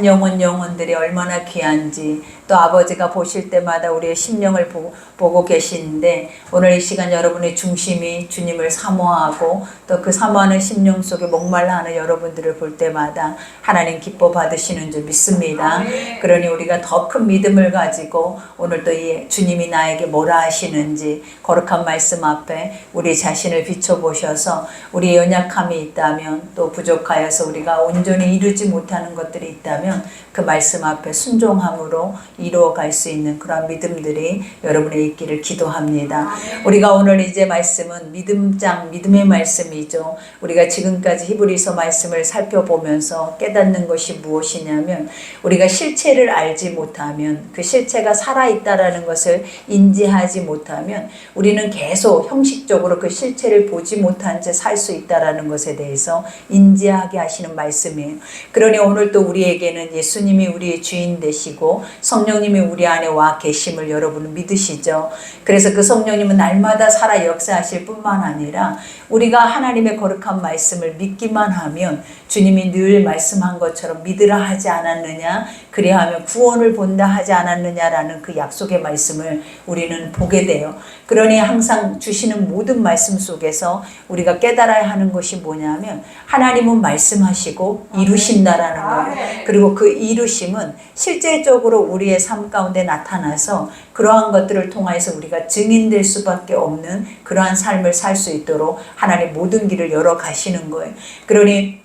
한 영혼 영혼들이 얼마나 귀한지 또 아버지가 보실 때마다 우리의 심령을 보고 계시는데 오늘 이 시간 여러분의 중심이 주님을 사모하고 또 그 사모하는 심령 속에 목말라하는 여러분들을 볼 때마다 하나님 기뻐 받으시는 줄 믿습니다. 그러니 우리가 더 큰 믿음을 가지고 오늘 또 이 주님이 나에게 뭐라 하시는지 거룩한 말씀 앞에 우리 자신을 비춰보셔서 우리의 연약함이 있다면 또 부족하여서 우리가 온전히 이루지 못하는 것들이 있다면 그 말씀 앞에 순종함으로 이루어갈 수 있는 그런 믿음들이 여러분의 있기를 기도합니다. 우리가 오늘 이제 말씀은 믿음의 말씀이죠. 우리가 지금까지 히브리서 말씀을 살펴보면서 깨닫는 것이 무엇이냐면 우리가 실체를 알지 못하면 그 실체가 살아있다라는 것을 인지하지 못하면 우리는 계속 형식적으로 그 실체를 보지 못한 채 살 수 있다라는 것에 대해서 인지하게 하시는 말씀이에요. 그러니 오늘 또 우리에게는 예수님이 우리의 주인 되시고 성령님이 우리 안에 와 계심을 여러분은 믿으시죠. 그래서 그 성령님은 날마다 살아 역사하실 뿐만 아니라 우리가 하나님의 거룩한 말씀을 믿기만 하면 주님이 늘 말씀한 것처럼 믿으라 하지 않았느냐, 그리하면 구원을 본다 하지 않았느냐라는 그 약속의 말씀을 우리는 보게 돼요. 그러니 항상 주시는 모든 말씀 속에서 우리가 깨달아야 하는 것이 뭐냐면 하나님은 말씀하시고 이루신다라는 거예요. 그리고 그 이루심은 실제적으로 우리의 삶 가운데 나타나서 그러한 것들을 통해서 우리가 증인될 수밖에 없는 그러한 삶을 살 수 있도록 하나님 모든 길을 열어 가시는 거예요. 그러니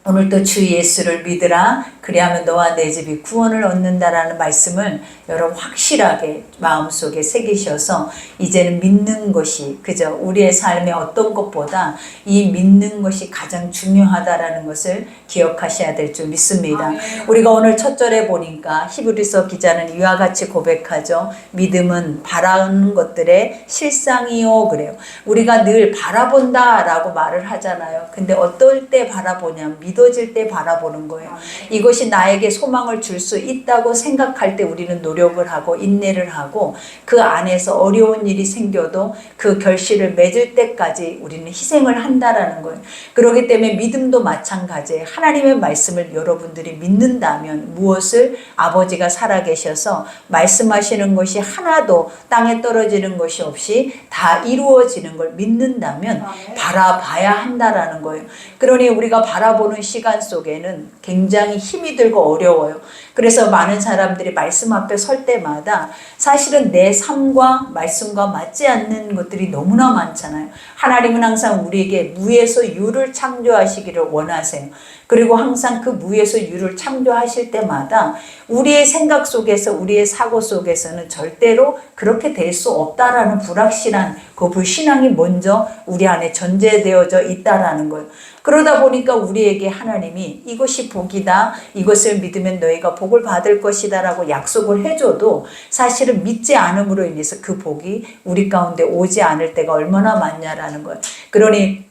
오늘도 주 예수를 믿으라 그리하면 너와 내 집이 구원을 얻는다라는 말씀을 여러분 확실하게 마음속에 새기셔서 이제는 믿는 것이 그저 우리의 삶의 어떤 것보다 이 믿는 것이 가장 중요하다라는 것을 기억하셔야 될 줄 믿습니다. 우리가 오늘 첫 절에 보니까 히브리서 기자는 이와 같이 고백하죠. 믿음은 바라는 것들의 실상이요 그래요. 우리가 늘 바라본다라고 말을 하잖아요. 근데 어떨 때 바라보냐면 믿어질 때 바라보는 거예요. 이것이 나에게 소망을 줄 수 있다고 생각할 때 우리는 노력을 하고 인내를 하고 그 안에서 어려운 일이 생겨도 그 결실을 맺을 때까지 우리는 희생을 한다라는 거예요. 그렇기 때문에 믿음도 마찬가지예요. 하나님의 말씀을 여러분들이 믿는다면 무엇을 아버지가 살아계셔서 말씀하시는 것이 하나도 땅에 떨어지는 것이 없이 다 이루어지는 걸 믿는다면 바라봐야 한다라는 거예요. 그러니 우리가 바라보는 시간 속에는 굉장히 힘이 들고 어려워요. 그래서 많은 사람들이 말씀 앞에 설 때마다 사실은 내 삶과 말씀과 맞지 않는 것들이 너무나 많잖아요. 하나님은 항상 우리에게 무에서 유를 창조하시기를 원하세요. 그리고 항상 그 무에서 유를 창조하실 때마다 우리의 생각 속에서 우리의 사고 속에서는 절대로 그렇게 될 수 없다라는 불확실한 그 불신앙이 먼저 우리 안에 전제되어져 있다라는 거예요. 그러다 보니까 우리에게 하나님이 이것이 복이다, 이것을 믿으면 너희가 복을 받을 것이다 라고 약속을 해줘도 사실은 믿지 않음으로 인해서 그 복이 우리 가운데 오지 않을 때가 얼마나 많냐라는 거예요. 그러니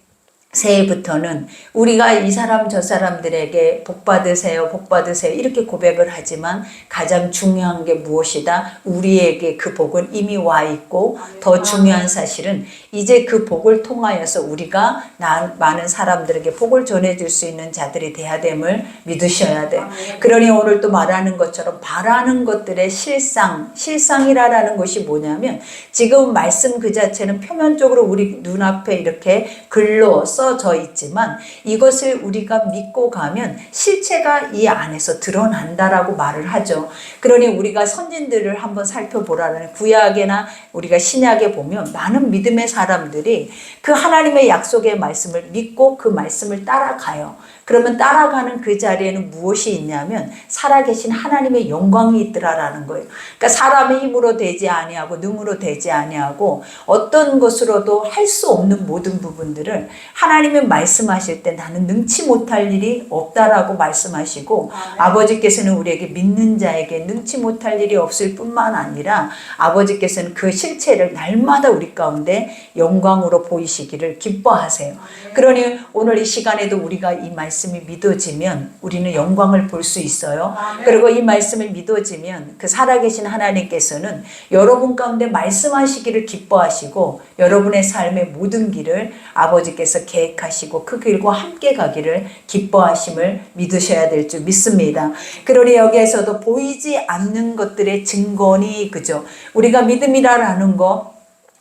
새해부터는 우리가 이 사람 저 사람들에게 복 받으세요, 복 받으세요 이렇게 고백을 하지만 가장 중요한 게 무엇이다? 우리에게 그 복은 이미 와 있고 더 중요한 사실은 이제 그 복을 통하여서 우리가 많은 사람들에게 복을 전해줄 수 있는 자들이 돼야 됨을 믿으셔야 돼요. 그러니 오늘 또 말하는 것처럼 바라는 것들의 실상이라는 것이 뭐냐면 지금 말씀 그 자체는 표면적으로 우리 눈앞에 이렇게 글로 써져 있지만 이것을 우리가 믿고 가면 실체가 이 안에서 드러난다라고 말을 하죠. 그러니 우리가 선진들을 한번 살펴보라는 구약이나 우리가 신약에 보면 많은 믿음의 사람들이 그 하나님의 약속의 말씀을 믿고 그 말씀을 따라가요. 그러면 따라가는 그 자리에는 무엇이 있냐면 살아계신 하나님의 영광이 있더라라는 거예요. 그러니까 사람의 힘으로 되지 아니하고 능으로 되지 아니하고 어떤 것으로도 할 수 없는 모든 부분들을 하나님의 말씀하실 때 나는 능치 못할 일이 없다라고 말씀하시고 아버지께서는 우리에게 믿는 자에게 능치 못할 일이 없을 뿐만 아니라 아버지께서는 그 실체를 날마다 우리 가운데 영광으로 보이시기를 기뻐하세요. 그러니 오늘 이 시간에도 우리가 이 말씀 말씀이 믿어지면 우리는 영광을 볼 수 있어요. 아멘. 그리고 이 말씀이 믿어지면 그 살아계신 하나님께서는 여러분 가운데 말씀하시기를 기뻐하시고 여러분의 삶의 모든 길을 아버지께서 계획하시고 그 길과 함께 가기를 기뻐하심을 믿으셔야 될 줄 믿습니다. 그러니 여기에서도 보이지 않는 것들의 증거니 그죠? 우리가 믿음이라는 거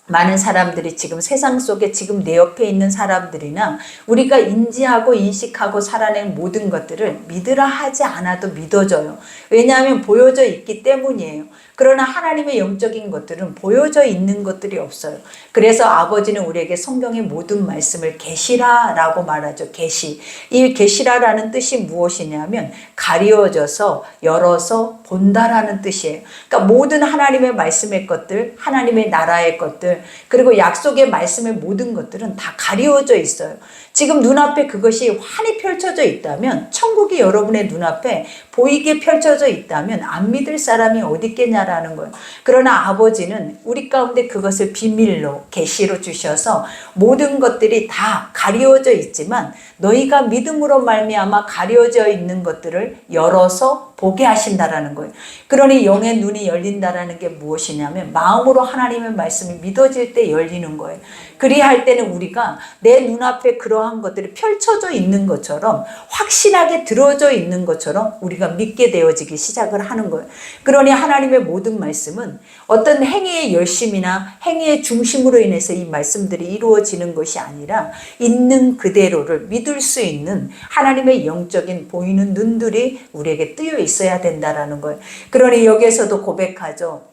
많은 사람들이 지금 세상 속에 지금 내 옆에 있는 사람들이나 우리가 인지하고 인식하고 살아낸 모든 것들을 믿으라 하지 않아도 믿어져요. 왜냐하면 보여져 있기 때문이에요. 그러나 하나님의 영적인 것들은 보여져 있는 것들이 없어요. 그래서 아버지는 우리에게 성경의 모든 말씀을 계시라라고 말하죠. 계시. 이 계시라라는 뜻이 무엇이냐면 가리워져서 열어서 본다라는 뜻이에요. 그러니까 모든 하나님의 말씀의 것들, 하나님의 나라의 것들, 그리고 약속의 말씀의 모든 것들은 다 가리워져 있어요. 지금 눈앞에 그것이 환히 펼쳐져 있다면, 천국이 여러분의 눈앞에 보이게 펼쳐져 있다면 안 믿을 사람이 어디 있겠냐라는 거예요. 그러나 아버지는 우리 가운데 그것을 비밀로 계시로 주셔서 모든 것들이 다 가리워져 있지만 너희가 믿음으로 말미암아 가려져 있는 것들을 열어서 보게 하신다라는 거예요. 그러니 영의 눈이 열린다라는 게 무엇이냐면 마음으로 하나님의 말씀이 믿어질 때 열리는 거예요. 그리할 때는 우리가 내 눈앞에 그러한 것들이 펼쳐져 있는 것처럼 확신하게 들어져 있는 것처럼 우리가 믿게 되어지기 시작을 하는 거예요. 그러니 하나님의 모든 말씀은 어떤 행위의 열심이나 행위의 중심으로 인해서 이 말씀들이 이루어지는 것이 아니라 있는 그대로를 믿을 수 있는 하나님의 영적인 보이는 눈들이 우리에게 뜨여 있어야 된다라는 거예요. 그러니 여기에서도 고백하죠.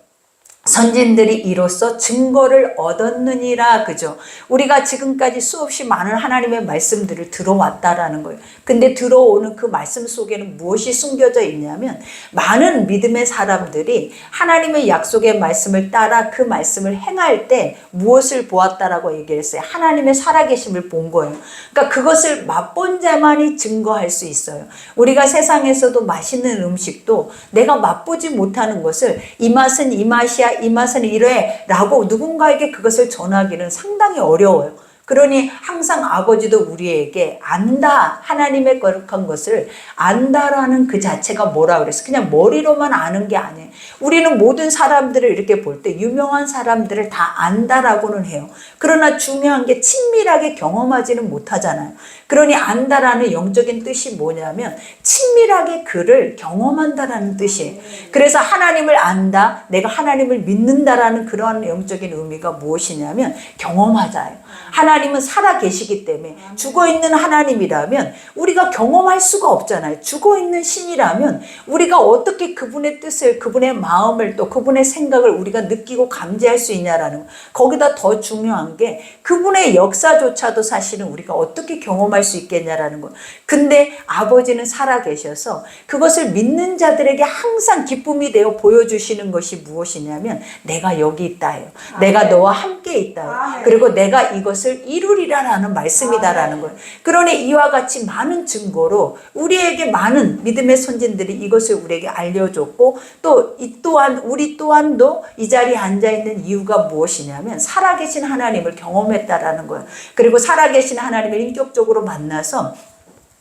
선진들이 이로써 증거를 얻었느니라 그죠. 우리가 지금까지 수없이 많은 하나님의 말씀들을 들어왔다라는 거예요. 근데 들어오는 그 말씀 속에는 무엇이 숨겨져 있냐면 많은 믿음의 사람들이 하나님의 약속의 말씀을 따라 그 말씀을 행할 때 무엇을 보았다라고 얘기했어요. 하나님의 살아계심을 본 거예요. 그러니까 그것을 맛본 자만이 증거할 수 있어요. 우리가 세상에서도 맛있는 음식도 내가 맛보지 못하는 것을 이 맛은 이 맛이야, 이 맛은 이래 라고 누군가에게 그것을 전하기는 상당히 어려워요. 그러니 항상 아버지도 우리에게 안다, 하나님의 거룩한 것을 안다라는 그 자체가 뭐라 그랬어? 그냥 머리로만 아는 게 아니에요. 우리는 모든 사람들을 이렇게 볼 때 유명한 사람들을 다 안다라고는 해요. 그러나 중요한 게 친밀하게 경험하지는 못하잖아요. 그러니 안다라는 영적인 뜻이 뭐냐면 친밀하게 그를 경험한다라는 뜻이에요. 그래서 하나님을 안다, 내가 하나님을 믿는다라는 그러한 영적인 의미가 무엇이냐면 경험하자예요. 하나님은 살아 계시기 때문에 죽어있는 하나님이라면 우리가 경험할 수가 없잖아요. 죽어있는 신이라면 우리가 어떻게 그분의 뜻을, 그분의 마음을 또 그분의 생각을 우리가 느끼고 감지할 수 있냐라는 거. 거기다 더 중요한 게 그분의 역사조차도 사실은 우리가 어떻게 경험할 수 있겠냐라는 거. 근데 아버지는 살아 계셔서 그것을 믿는 자들에게 항상 기쁨이 되어 보여주시는 것이 무엇이냐면 내가 여기 있다요. 내가 너와 함께 있다요. 그리고 내가 이것을 이루리라라는 말씀이다라는 거예요. 그러니 이와 같이 많은 증거로 우리에게 많은 믿음의 선진들이 이것을 우리에게 알려줬고 또 이 또한 우리 또한도 이 자리에 앉아있는 이유가 무엇이냐면 살아계신 하나님을 경험했다라는 거예요. 그리고 살아계신 하나님을 인격적으로 만나서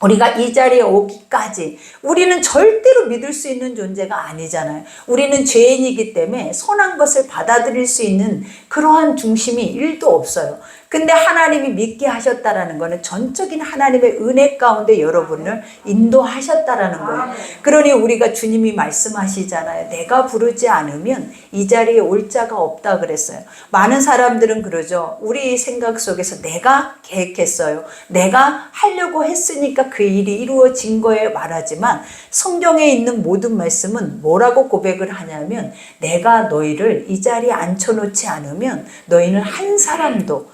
우리가 이 자리에 오기까지 우리는 절대로 믿을 수 있는 존재가 아니잖아요. 우리는 죄인이기 때문에 선한 것을 받아들일 수 있는 그러한 중심이 1도 없어요. 근데 하나님이 믿게 하셨다라는 거는 전적인 하나님의 은혜 가운데 여러분을 인도하셨다라는 거예요. 그러니 우리가 주님이 말씀하시잖아요. 내가 부르지 않으면 이 자리에 올 자가 없다 그랬어요. 많은 사람들은 그러죠. 우리 생각 속에서 내가 계획했어요. 내가 하려고 했으니까 그 일이 이루어진 거에 말하지만 성경에 있는 모든 말씀은 뭐라고 고백을 하냐면 내가 너희를 이 자리에 앉혀놓지 않으면 너희는 한 사람도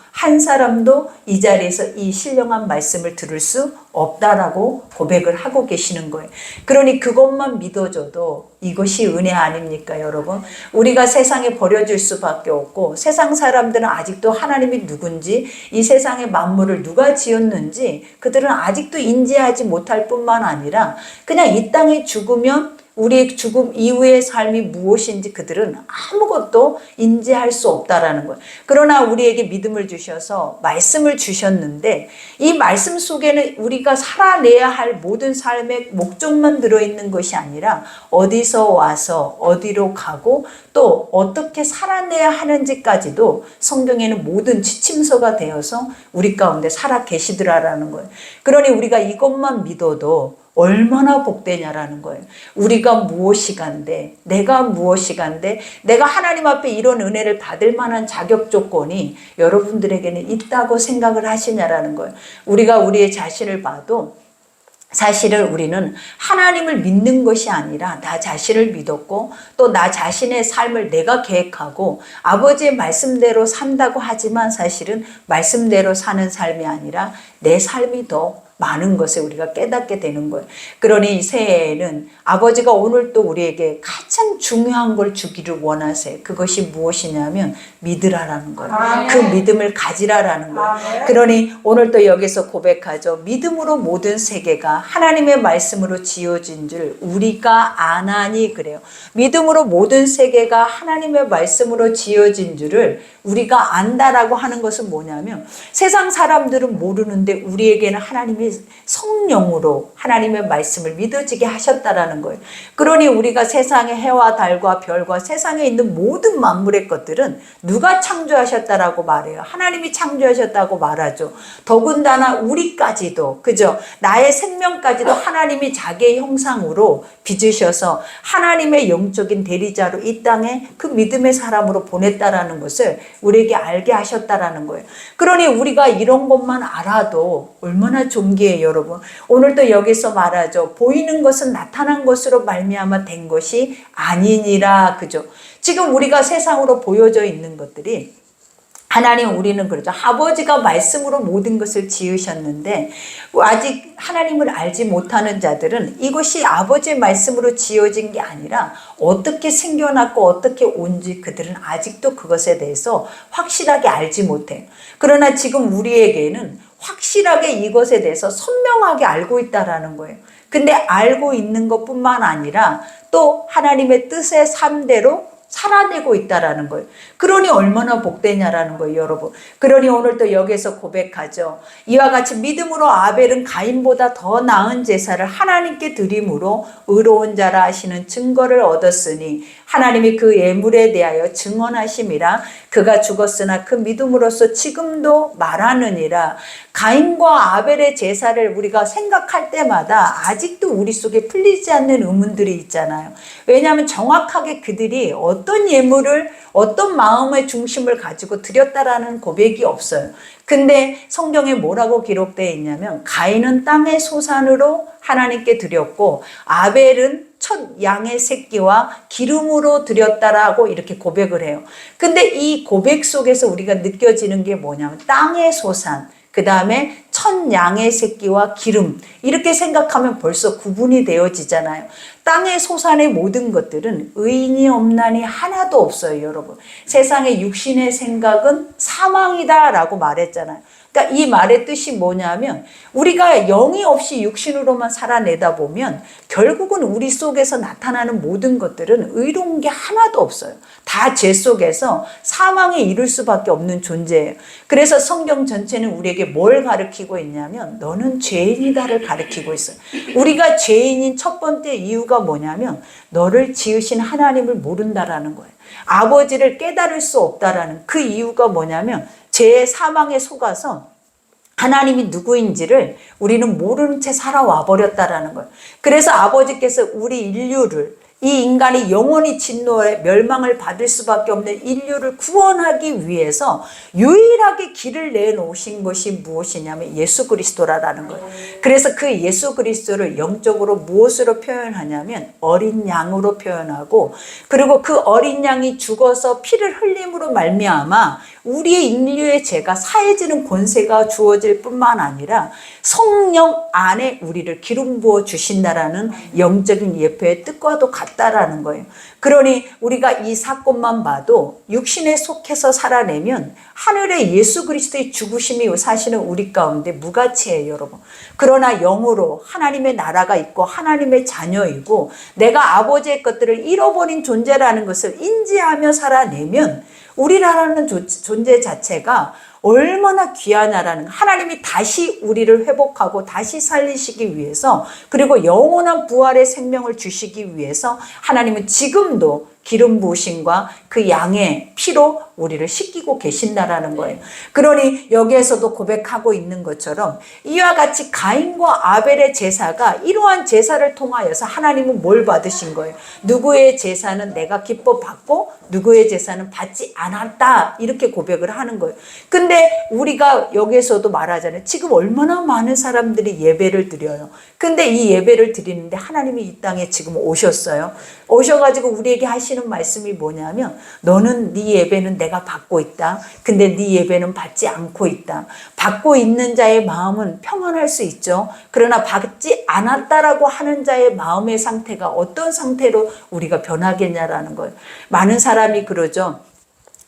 이 자리에서 이 신령한 말씀을 들을 수 없다라고 고백을 하고 계시는 거예요. 그러니 그것만 믿어줘도 이것이 은혜 아닙니까, 여러분? 우리가 세상에 버려질 수밖에 없고 세상 사람들은 아직도 하나님이 누군지 이 세상의 만물을 누가 지었는지 그들은 아직도 인지하지 못할 뿐만 아니라 그냥 이 땅에 죽으면 우리의 죽음 이후의 삶이 무엇인지 그들은 아무것도 인지할 수 없다라는 거예요. 그러나 우리에게 믿음을 주셔서 말씀을 주셨는데 이 말씀 속에는 우리가 살아내야 할 모든 삶의 목적만 들어있는 것이 아니라 어디서 와서 어디로 가고 또 어떻게 살아내야 하는지까지도 성경에는 모든 지침서가 되어서 우리 가운데 살아 계시더라라는 거예요. 그러니 우리가 이것만 믿어도 얼마나 복되냐라는 거예요. 우리가 무엇이간데, 내가 무엇이간데, 내가 하나님 앞에 이런 은혜를 받을 만한 자격 조건이 여러분들에게는 있다고 생각을 하시냐라는 거예요. 우리가 우리의 자신을 봐도 사실은 우리는 하나님을 믿는 것이 아니라 나 자신을 믿었고 또 나 자신의 삶을 내가 계획하고 아버지의 말씀대로 산다고 하지만 사실은 말씀대로 사는 삶이 아니라 내 삶이 더 많은 것을 우리가 깨닫게 되는 거예요. 그러니 새해에는 아버지가 오늘 또 우리에게 가장 중요한 걸 주기를 원하세요. 그것이 무엇이냐면 믿으라라는 거예요. 그 믿음을 가지라라는 거예요. 그러니 오늘 또 여기서 고백하죠. 믿음으로 모든 세계가 하나님의 말씀으로 지어진 줄 우리가 아나니 그래요. 믿음으로 모든 세계가 하나님의 말씀으로 지어진 줄을 우리가 안다라고 하는 것은 뭐냐면 세상 사람들은 모르는데 우리에게는 하나님이 성령으로 하나님의 말씀을 믿어지게 하셨다라는 거예요. 그러니 우리가 세상의 해와 달과 별과 세상에 있는 모든 만물의 것들은 누가 창조하셨다라고 말해요? 하나님이 창조하셨다고 말하죠. 더군다나 우리까지도 그죠? 나의 생명까지도 하나님이 자기의 형상으로 빚으셔서 하나님의 영적인 대리자로 이 땅에 그 믿음의 사람으로 보냈다라는 것을 우리에게 알게 하셨다라는 거예요. 그러니 우리가 이런 것만 알아도 얼마나 존귀해요, 여러분. 오늘도 여기서 말하죠. 보이는 것은 나타난 것으로 말미암아 된 것이 아니니라. 그죠? 지금 우리가 세상으로 보여져 있는 것들이 하나님 우리는 그러죠. 아버지가 말씀으로 모든 것을 지으셨는데 아직 하나님을 알지 못하는 자들은 이것이 아버지의 말씀으로 지어진 게 아니라 어떻게 생겨났고 어떻게 온지 그들은 아직도 그것에 대해서 확실하게 알지 못해요. 그러나 지금 우리에게는 확실하게 이것에 대해서 선명하게 알고 있다라는 거예요. 근데 알고 있는 것뿐만 아니라 또 하나님의 뜻의 삶대로 살아내고 있다라는 거예요. 그러니 얼마나 복되냐라는 거예요, 여러분. 그러니 오늘 또 여기서 고백하죠. 이와 같이 믿음으로 아벨은 가인보다 더 나은 제사를 하나님께 드림으로 의로운 자라 하시는 증거를 얻었으니 하나님이 그 예물에 대하여 증언하심이라. 그가 죽었으나 그 믿음으로써 지금도 말하느니라. 가인과 아벨의 제사를 우리가 생각할 때마다 아직도 우리 속에 풀리지 않는 의문들이 있잖아요. 왜냐하면 정확하게 그들이 어떤 예물을 어떤 마음의 중심을 가지고 드렸다라는 고백이 없어요. 근데 성경에 뭐라고 기록되어 있냐면 가인은 땅의 소산으로 하나님께 드렸고 아벨은 첫 양의 새끼와 기름으로 드렸다라고 이렇게 고백을 해요. 근데 이 고백 속에서 우리가 느껴지는 게 뭐냐면 땅의 소산, 그 다음에 첫 양의 새끼와 기름, 이렇게 생각하면 벌써 구분이 되어지잖아요. 땅의 소산의 모든 것들은 의인이 없나니 하나도 없어요, 여러분. 세상의 육신의 생각은 사망이다라고 말했잖아요. 그러니까 이 말의 뜻이 뭐냐면 우리가 영이 없이 육신으로만 살아내다 보면 결국은 우리 속에서 나타나는 모든 것들은 의로운 게 하나도 없어요. 다 죄 속에서 사망에 이를 수밖에 없는 존재예요. 그래서 성경 전체는 우리에게 뭘 가르치고 있냐면 너는 죄인이다를 가르치고 있어요. 우리가 죄인인 첫 번째 이유가 뭐냐면 너를 지으신 하나님을 모른다라는 거예요. 아버지를 깨달을 수 없다라는 그 이유가 뭐냐면 죄의 사망에 속아서 하나님이 누구인지를 우리는 모르는 채 살아와 버렸다라는 거예요. 그래서 아버지께서 우리 인류를 이 인간이 영원히 진노에 멸망을 받을 수밖에 없는 인류를 구원하기 위해서 유일하게 길을 내놓으신 것이 무엇이냐면 예수 그리스도라는 거예요. 그래서 그 예수 그리스도를 영적으로 무엇으로 표현하냐면 어린 양으로 표현하고 그리고 그 어린 양이 죽어서 피를 흘림으로 말미암아 우리의 인류의 죄가 사해지는 권세가 주어진 이루어질 뿐만 아니라 성령 안에 우리를 기름 부어 주신다라는 영적인 예표의 뜻과도 같다라는 거예요. 그러니 우리가 이 사건만 봐도 육신에 속해서 살아내면 하늘의 예수 그리스도의 죽으심이 사실은 우리 가운데 무가치예요, 여러분. 그러나 영으로 하나님의 나라가 있고 하나님의 자녀이고 내가 아버지의 것들을 잃어버린 존재라는 것을 인지하며 살아내면 우리라는 존재 자체가 얼마나 귀하냐라는, 하나님이 다시 우리를 회복하고 다시 살리시기 위해서, 그리고 영원한 부활의 생명을 주시기 위해서 하나님은 지금도 기름 부으심과 그 양의 피로 우리를 씻기고 계신다라는 거예요. 그러니 여기에서도 고백하고 있는 것처럼 이와 같이 가인과 아벨의 제사가 이러한 제사를 통하여서 하나님은 뭘 받으신 거예요? 누구의 제사는 내가 기뻐 받고 누구의 제사는 받지 않았다, 이렇게 고백을 하는 거예요. 근데 우리가 여기에서도 말하잖아요. 지금 얼마나 많은 사람들이 예배를 드려요. 근데 이 예배를 드리는데 하나님이 이 땅에 지금 오셨어요. 오셔가지고 우리에게 하시는 말씀이 뭐냐면, 너는 네 예배는 내가 받고 있다. 근데 네 예배는 받지 않고 있다. 받고 있는 자의 마음은 평안할 수 있죠. 그러나 받지 않았다라고 하는 자의 마음의 상태가 어떤 상태로 우리가 변하겠냐라는 거예요. 많은 사람이 그러죠.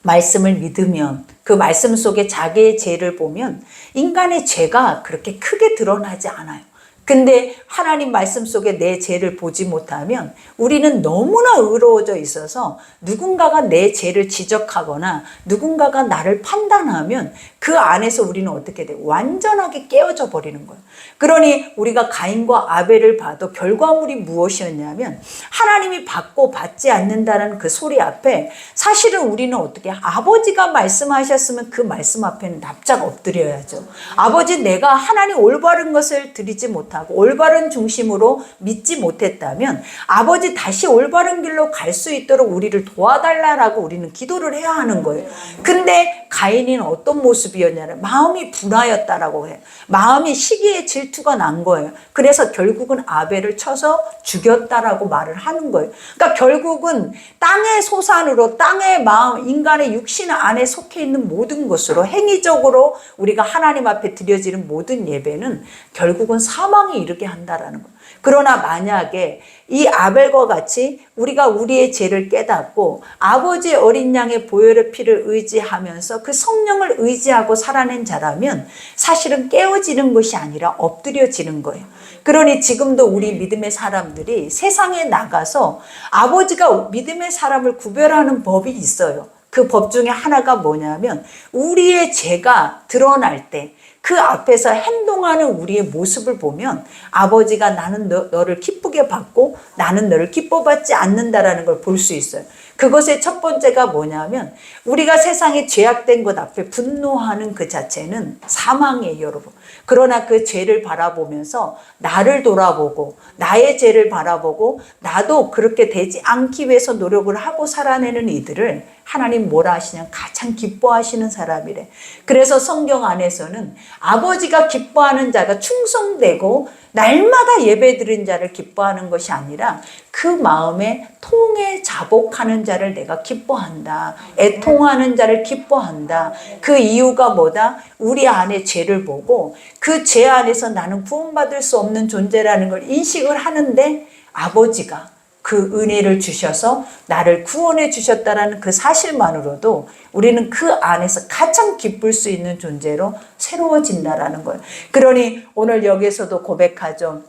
말씀을 믿으면 그 말씀 속에 자기의 죄를 보면 인간의 죄가 그렇게 크게 드러나지 않아요. 근데 하나님 말씀 속에 내 죄를 보지 못하면 우리는 너무나 의로워져 있어서 누군가가 내 죄를 지적하거나 누군가가 나를 판단하면 그 안에서 우리는 어떻게 돼요? 완전하게 깨어져 버리는 거예요. 그러니 우리가 가인과 아벨을 봐도 결과물이 무엇이었냐면, 하나님이 받고 받지 않는다는 그 소리 앞에 사실은 우리는 어떻게, 아버지가 말씀하셨으면 그 말씀 앞에는 납작 엎드려야죠. 아버지, 내가 하나님 올바른 것을 드리지 못하고 올바른 중심으로 믿지 못했다면 아버지 다시 올바른 길로 갈 수 있도록 우리를 도와달라라고 우리는 기도를 해야 하는 거예요. 근데 가인은 어떤 모습이었냐면 마음이 분하였다라고 해요. 마음이 시기에 질투가 난 거예요. 그래서 결국은 아벨을 쳐서 죽였다라고 말을 하는 거예요. 그러니까 결국은 땅의 소산으로, 땅의 마음, 인간의 육신 안에 속해 있는 모든 것으로 행위적으로 우리가 하나님 앞에 드려지는 모든 예배는 결국은 사망에 이르게 한다라는 거예요. 그러나 만약에 이 아벨과 같이 우리가 우리의 죄를 깨닫고 아버지의 어린 양의 보혈의 피를 의지하면서 그 성령을 의지하고 살아낸 자라면 사실은 깨어지는 것이 아니라 엎드려지는 거예요. 그러니 지금도 우리 믿음의 사람들이 세상에 나가서 아버지가 믿음의 사람을 구별하는 법이 있어요. 그 법 중에 하나가 뭐냐면, 우리의 죄가 드러날 때 그 앞에서 행동하는 우리의 모습을 보면 아버지가 나는 너를 기쁘게 받고 나는 너를 기뻐받지 않는다라는 걸 볼 수 있어요. 그것의 첫 번째가 뭐냐면, 우리가 세상에 죄악된 것 앞에 분노하는 그 자체는 사망이에요, 여러분. 그러나 그 죄를 바라보면서 나를 돌아보고 나의 죄를 바라보고 나도 그렇게 되지 않기 위해서 노력을 하고 살아내는 이들을 하나님 뭐라 하시냐, 가장 기뻐하시는 사람이래. 그래서 성경 안에서는 아버지가 기뻐하는 자가 충성되고 날마다 예배드린 자를 기뻐하는 것이 아니라 그 마음에 통해 자복하는 자를 내가 기뻐한다. 애통하는 자를 기뻐한다. 그 이유가 뭐다? 우리 안에 죄를 보고 그 죄 안에서 나는 구원받을 수 없는 존재라는 걸 인식을 하는데, 아버지가 그 은혜를 주셔서 나를 구원해 주셨다라는 그 사실만으로도 우리는 그 안에서 가장 기쁠 수 있는 존재로 새로워진다라는 거예요. 그러니 오늘 여기에서도 고백하죠.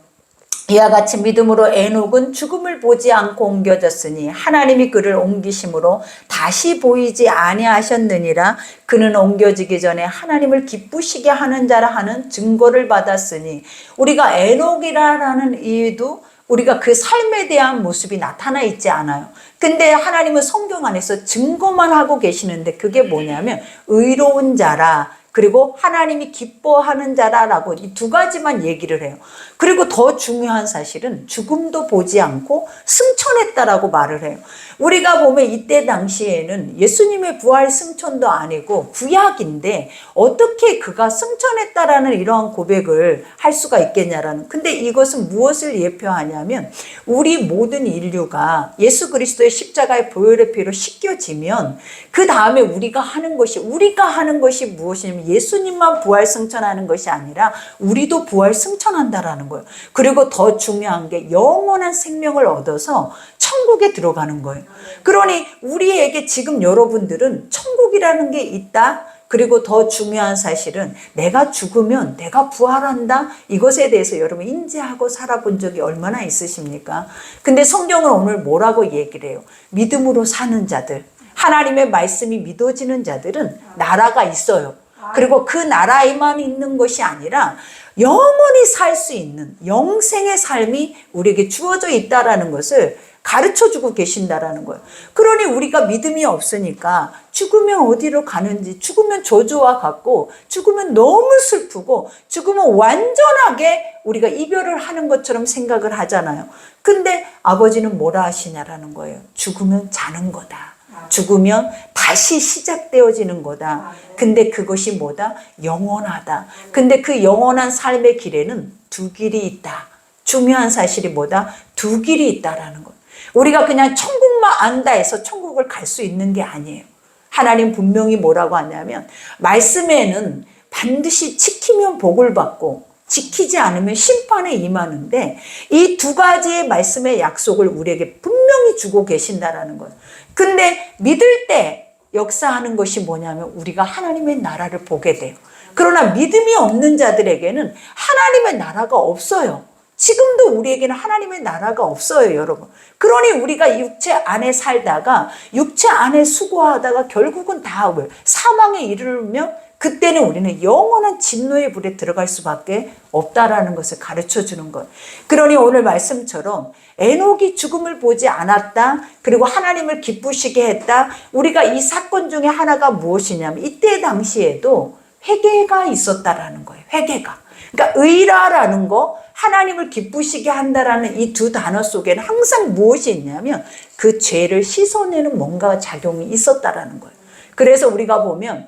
이와 같이 믿음으로 에녹은 죽음을 보지 않고 옮겨졌으니 하나님이 그를 옮기심으로 다시 보이지 아니하셨느니라. 그는 옮겨지기 전에 하나님을 기쁘시게 하는 자라 하는 증거를 받았으니, 우리가 에녹이라는 이유도 우리가 그 삶에 대한 모습이 나타나 있지 않아요. 근데 하나님은 성경 안에서 증거만 하고 계시는데 그게 뭐냐면 의로운 자라, 그리고 하나님이 기뻐하는 자라라고 이 두 가지만 얘기를 해요. 그리고 더 중요한 사실은 죽음도 보지 않고 승천했다라고 말을 해요. 우리가 보면 이때 당시에는 예수님의 부활 승천도 아니고 구약인데 어떻게 그가 승천했다라는 이러한 고백을 할 수가 있겠냐라는. 근데 이것은 무엇을 예표하냐면, 우리 모든 인류가 예수 그리스도의 십자가의 보혈의 피로 씻겨지면 그 다음에 우리가 하는 것이 무엇이냐면 뭐냐면 예수님만 부활 승천하는 것이 아니라 우리도 부활 승천한다라는 거예요. 그리고 더 중요한 게 영원한 생명을 얻어서 천국에 들어가는 거예요. 그러니 우리에게 지금 여러분들은 천국이라는 게 있다. 그리고 더 중요한 사실은 내가 죽으면 내가 부활한다. 이것에 대해서 여러분 인지하고 살아본 적이 얼마나 있으십니까? 근데 성경은 오늘 뭐라고 얘기를 해요? 믿음으로 사는 자들, 하나님의 말씀이 믿어지는 자들은 나라가 있어요. 그리고 그 나라에만 있는 것이 아니라 영원히 살 수 있는 영생의 삶이 우리에게 주어져 있다라는 것을 가르쳐주고 계신다라는 거예요. 그러니 우리가 믿음이 없으니까 죽으면 어디로 가는지, 죽으면 저주와 같고, 죽으면 너무 슬프고, 죽으면 완전하게 우리가 이별을 하는 것처럼 생각을 하잖아요. 근데 아버지는 뭐라 하시냐라는 거예요. 죽으면 자는 거다. 죽으면 다시 시작되어지는 거다. 근데 그것이 뭐다? 영원하다. 근데 그 영원한 삶의 길에는 두 길이 있다. 중요한 사실이 뭐다? 두 길이 있다라는 거예요. 우리가 그냥 천국만 안다 해서 천국을 갈 수 있는 게 아니에요. 하나님 분명히 뭐라고 하냐면 말씀에는 반드시 지키면 복을 받고 지키지 않으면 심판에 임하는데 이 두 가지의 말씀의 약속을 우리에게 분명히 주고 계신다라는 거예요. 근데 믿을 때 역사하는 것이 뭐냐면 우리가 하나님의 나라를 보게 돼요. 그러나 믿음이 없는 자들에게는 하나님의 나라가 없어요. 지금도 우리에게는 하나님의 나라가 없어요, 여러분. 그러니 우리가 육체 안에 살다가 육체 안에 수고하다가 결국은 다 사망에 이르면 그때는 우리는 영원한 진노의 불에 들어갈 수밖에 없다라는 것을 가르쳐 주는 것. 그러니 오늘 말씀처럼 에녹이 죽음을 보지 않았다. 그리고 하나님을 기쁘시게 했다. 우리가 이 사건 중에 하나가 무엇이냐면 이때 당시에도 회개가 있었다라는 거예요. 회개가. 그러니까 의라라는 거, 하나님을 기쁘시게 한다라는 이 두 단어 속에는 항상 무엇이 있냐면 그 죄를 씻어내는 뭔가 작용이 있었다라는 거예요. 그래서 우리가 보면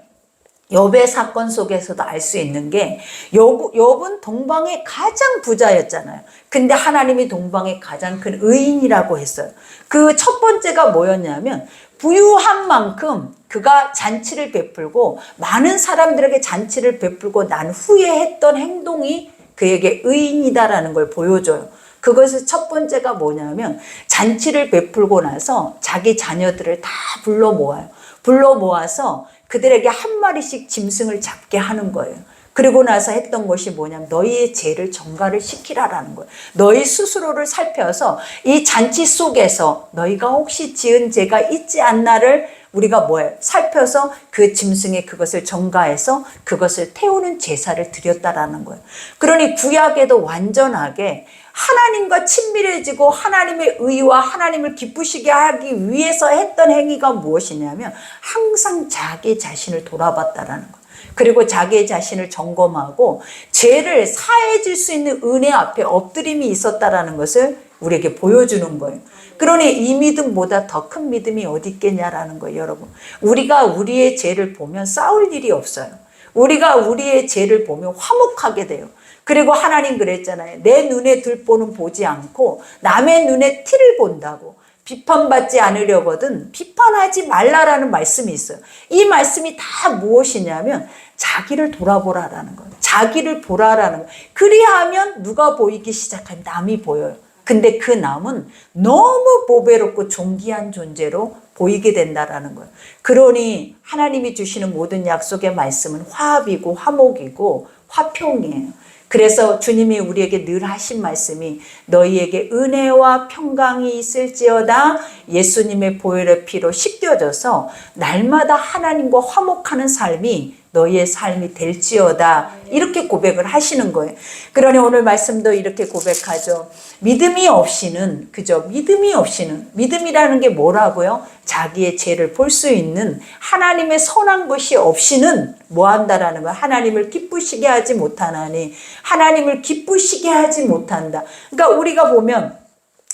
욥의 사건 속에서도 알 수 있는 게 욥은 동방의 가장 부자였잖아요. 근데 하나님이 동방의 가장 큰 의인이라고 했어요. 그 첫 번째가 뭐였냐면 부유한 만큼 그가 잔치를 베풀고 많은 사람들에게 잔치를 베풀고 난 후에 했던 행동이 그에게 의인이다라는 걸 보여줘요. 그것의 첫 번째가 뭐냐면 잔치를 베풀고 나서 자기 자녀들을 다 불러 모아요. 불러 모아서 그들에게 한 마리씩 짐승을 잡게 하는 거예요. 그리고 나서 했던 것이 뭐냐면 너희의 죄를 전가를 시키라라는 거예요. 너희 스스로를 살펴서 이 잔치 속에서 너희가 혹시 지은 죄가 있지 않나를 우리가 뭐예요? 살펴서 그 짐승에 그것을 전가해서 그것을 태우는 제사를 드렸다라는 거예요. 그러니 구약에도 완전하게 하나님과 친밀해지고 하나님의 의와 하나님을 기쁘시게 하기 위해서 했던 행위가 무엇이냐면 항상 자기 자신을 돌아봤다라는 거예요. 그리고 자기의 자신을 점검하고 죄를 사해질 수 있는 은혜 앞에 엎드림이 있었다라는 것을 우리에게 보여주는 거예요. 그러니 이 믿음보다 더 큰 믿음이 어디 있겠냐라는 거예요, 여러분. 우리가 우리의 죄를 보면 싸울 일이 없어요. 우리가 우리의 죄를 보면 화목하게 돼요. 그리고 하나님 그랬잖아요. 내 눈에 들보는 보지 않고 남의 눈에 티를 본다고. 비판받지 않으려거든 비판하지 말라라는 말씀이 있어요. 이 말씀이 다 무엇이냐면 자기를 돌아보라라는 거예요. 자기를 보라라는 거예요. 그리하면 누가 보이기 시작하면 남이 보여요. 근데 그 남은 너무 보배롭고 존귀한 존재로 보이게 된다라는 거예요. 그러니 하나님이 주시는 모든 약속의 말씀은 화합이고 화목이고 화평이에요. 그래서 주님이 우리에게 늘 하신 말씀이 너희에게 은혜와 평강이 있을지어다 예수님의 보혈의 피로 씻겨져서 날마다 하나님과 화목하는 삶이 너희의 삶이 될지어다 이렇게 고백을 하시는 거예요. 그러니 오늘 말씀도 이렇게 고백하죠. 믿음이 없이는 그죠? 믿음이 없이는 믿음이라는 게 뭐라고요? 자기의 죄를 볼 수 있는 하나님의 선한 것이 없이는 뭐 한다라는 거야? 하나님을 기쁘시게 하지 못하나니 하나님을 기쁘시게 하지 못한다. 그러니까 우리가 보면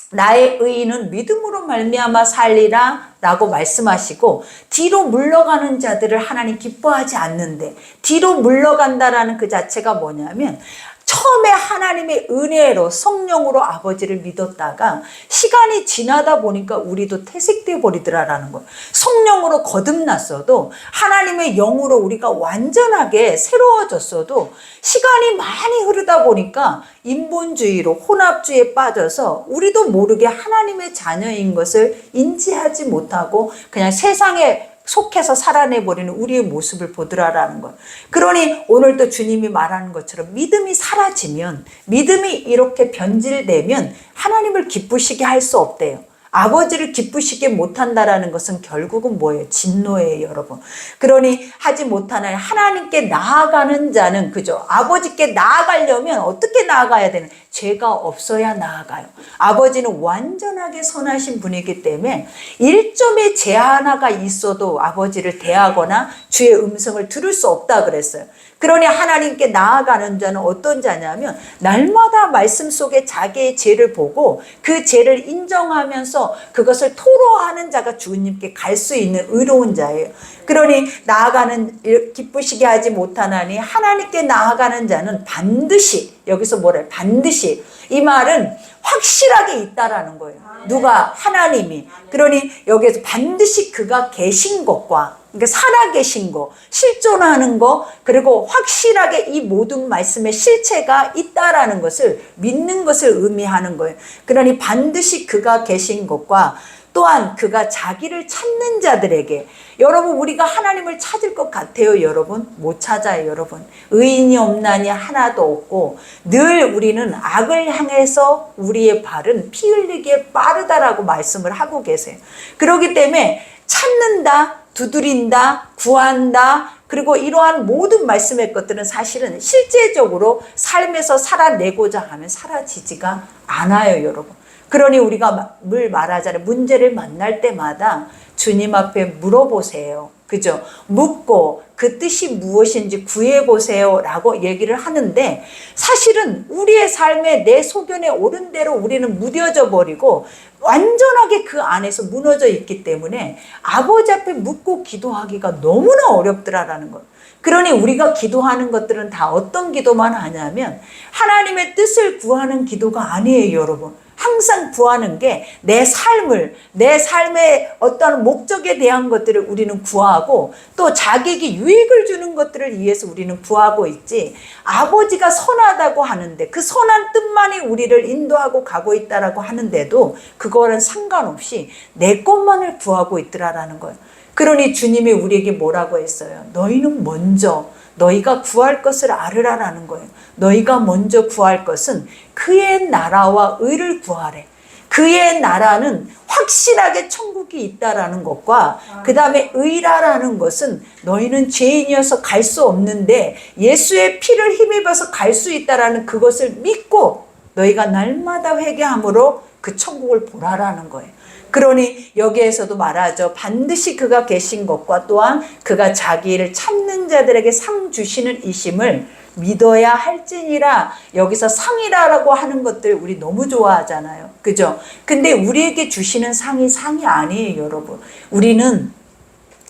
나의 의인은 믿음으로 말미암아 살리라 라고 말씀하시고 뒤로 물러가는 자들을 하나님 기뻐하지 않는데 뒤로 물러간다라는 그 자체가 뭐냐면 처음에 하나님의 은혜로 성령으로 아버지를 믿었다가 시간이 지나다 보니까 우리도 퇴색돼 버리더라라는 거예요. 성령으로 거듭났어도 하나님의 영으로 우리가 완전하게 새로워졌어도 시간이 많이 흐르다 보니까 인본주의로 혼합주의에 빠져서 우리도 모르게 하나님의 자녀인 것을 인지하지 못하고 그냥 세상에 속해서 살아내버리는 우리의 모습을 보더라라는 것. 그러니 오늘도 주님이 말하는 것처럼 믿음이 사라지면, 믿음이 이렇게 변질되면 하나님을 기쁘시게 할 수 없대요. 아버지를 기쁘시게 못한다라는 것은 결국은 뭐예요? 진노예요, 여러분. 그러니 하지 못하는 하나님께 나아가는 자는, 그죠? 아버지께 나아가려면 어떻게 나아가야 되는? 죄가 없어야 나아가요. 아버지는 완전하게 선하신 분이기 때문에 1점의 죄 하나가 있어도 아버지를 대하거나 주의 음성을 들을 수 없다 그랬어요. 그러니 하나님께 나아가는 자는 어떤 자냐면 날마다 말씀 속에 자기의 죄를 보고 그 죄를 인정하면서 그것을 토로하는 자가 주님께 갈 수 있는 의로운 자예요. 그러니 나아가는, 기쁘시게 하지 못하나니 하나님께 나아가는 자는 반드시, 여기서 뭐래? 반드시. 이 말은 확실하게 있다라는 거예요. 누가? 하나님이. 그러니 여기에서 반드시 그가 계신 것과, 그러니까 살아계신 거, 실존하는 거, 그리고 확실하게 이 모든 말씀의 실체가 있다라는 것을 믿는 것을 의미하는 거예요. 그러니 반드시 그가 계신 것과 또한 그가 자기를 찾는 자들에게, 여러분 우리가 하나님을 찾을 것 같아요, 여러분? 못 찾아요, 여러분. 의인이 없나니 하나도 없고 늘 우리는 악을 향해서 우리의 발은 피 흘리기에 빠르다라고 말씀을 하고 계세요. 그렇기 때문에 찾는다, 두드린다, 구한다, 그리고 이러한 모든 말씀의 것들은 사실은 실제적으로 삶에서 살아내고자 하면 사라지지가 않아요, 여러분. 그러니 우리가 늘 말하잖아요. 문제를 만날 때마다 주님 앞에 물어보세요. 그죠? 묻고 그 뜻이 무엇인지 구해보세요 라고 얘기를 하는데, 사실은 우리의 삶에 내 소견에 옳은 대로 우리는 무뎌져 버리고 완전하게 그 안에서 무너져 있기 때문에 아버지 앞에 묻고 기도하기가 너무나 어렵더라라는 거예요. 그러니 우리가 기도하는 것들은 다 어떤 기도만 하냐면 하나님의 뜻을 구하는 기도가 아니에요, 여러분. 항상 구하는 게 내 삶의 어떤 목적에 대한 것들을 우리는 구하고, 또 자기에게 유익을 주는 것들을 위해서 우리는 구하고 있지, 아버지가 선하다고 하는데 그 선한 뜻만이 우리를 인도하고 가고 있다라고 하는데도 그거는 상관없이 내 것만을 구하고 있더라라는 거예요. 그러니 주님이 우리에게 뭐라고 했어요? 너희는 먼저 너희가 구할 것을 알으라라는 거예요. 너희가 먼저 구할 것은 그의 나라와 의를 구하래. 그의 나라는 확실하게 천국이 있다라는 것과, 그 다음에 의라라는 것은 너희는 죄인이어서 갈 수 없는데 예수의 피를 힘입어서 갈 수 있다라는 그것을 믿고 너희가 날마다 회개함으로 그 천국을 보라라는 거예요. 그러니 여기에서도 말하죠. 반드시 그가 계신 것과 또한 그가 자기를 찾는 자들에게 상 주시는 이심을 믿어야 할지니라. 여기서 상이라고 하는 것들 우리 너무 좋아하잖아요. 그죠? 근데 우리에게 주시는 상이 아니에요, 여러분. 우리는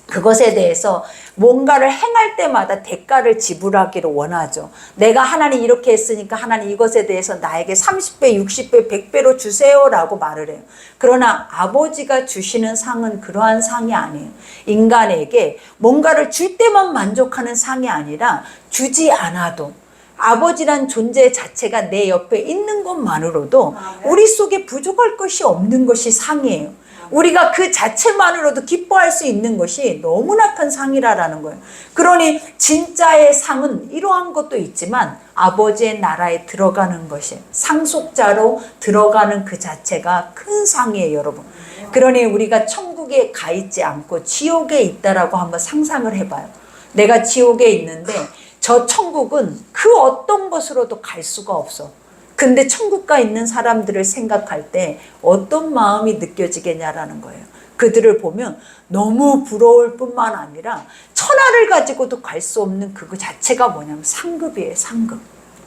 그것에 대해서 뭔가를 행할 때마다 대가를 지불하기를 원하죠. 내가 하나님 이렇게 했으니까 하나님 이것에 대해서 나에게 30배, 60배, 100배로 주세요라고 말을 해요. 그러나 아버지가 주시는 상은 그러한 상이 아니에요. 인간에게 뭔가를 줄 때만 만족하는 상이 아니라 주지 않아도, 아버지란 존재 자체가 내 옆에 있는 것만으로도 우리 속에 부족할 것이 없는 것이 상이에요. 우리가 그 자체만으로도 기뻐할 수 있는 것이 너무나 큰 상이라는 거예요. 그러니 진짜의 상은 이러한 것도 있지만 아버지의 나라에 들어가는 것이, 상속자로 들어가는 그 자체가 큰 상이에요, 여러분. 그러니 우리가 천국에 가 있지 않고 지옥에 있다라고 한번 상상을 해봐요. 내가 지옥에 있는데 저 천국은 그 어떤 것으로도 갈 수가 없어. 근데 천국 가 있는 사람들을 생각할 때 어떤 마음이 느껴지겠냐라는 거예요. 그들을 보면 너무 부러울 뿐만 아니라 천하를 가지고도 갈 수 없는 그거 자체가 뭐냐면 상급이에요, 상급.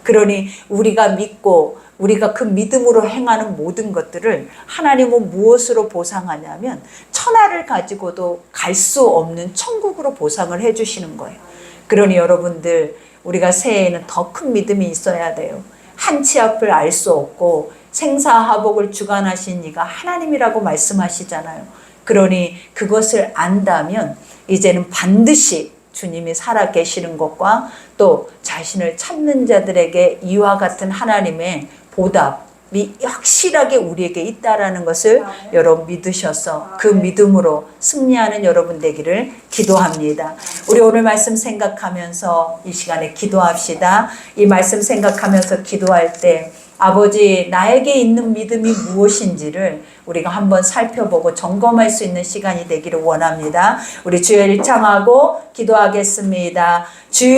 그러니 우리가 믿고 우리가 그 믿음으로 행하는 모든 것들을 하나님은 무엇으로 보상하냐면 천하를 가지고도 갈 수 없는 천국으로 보상을 해주시는 거예요. 그러니 여러분들, 우리가 새해에는 더 큰 믿음이 있어야 돼요. 한치 앞을 알 수 없고 생사화복을 주관하신 이가 하나님이라고 말씀하시잖아요. 그러니 그것을 안다면 이제는 반드시 주님이 살아계시는 것과 또 자신을 찾는 자들에게 이와 같은 하나님의 보답이 확실하게 우리에게 있다라는 것을 여러분 믿으셔서 그 믿음으로 승리하는 여러분 되기를 기도합니다. 우리 오늘 말씀 생각하면서 이 시간에 기도합시다. 이 말씀 생각하면서 기도할 때 아버지, 나에게 있는 믿음이 무엇인지를 우리가 한번 살펴보고 점검할 수 있는 시간이 되기를 원합니다. 우리 주여 일창하고 기도하겠습니다. 주여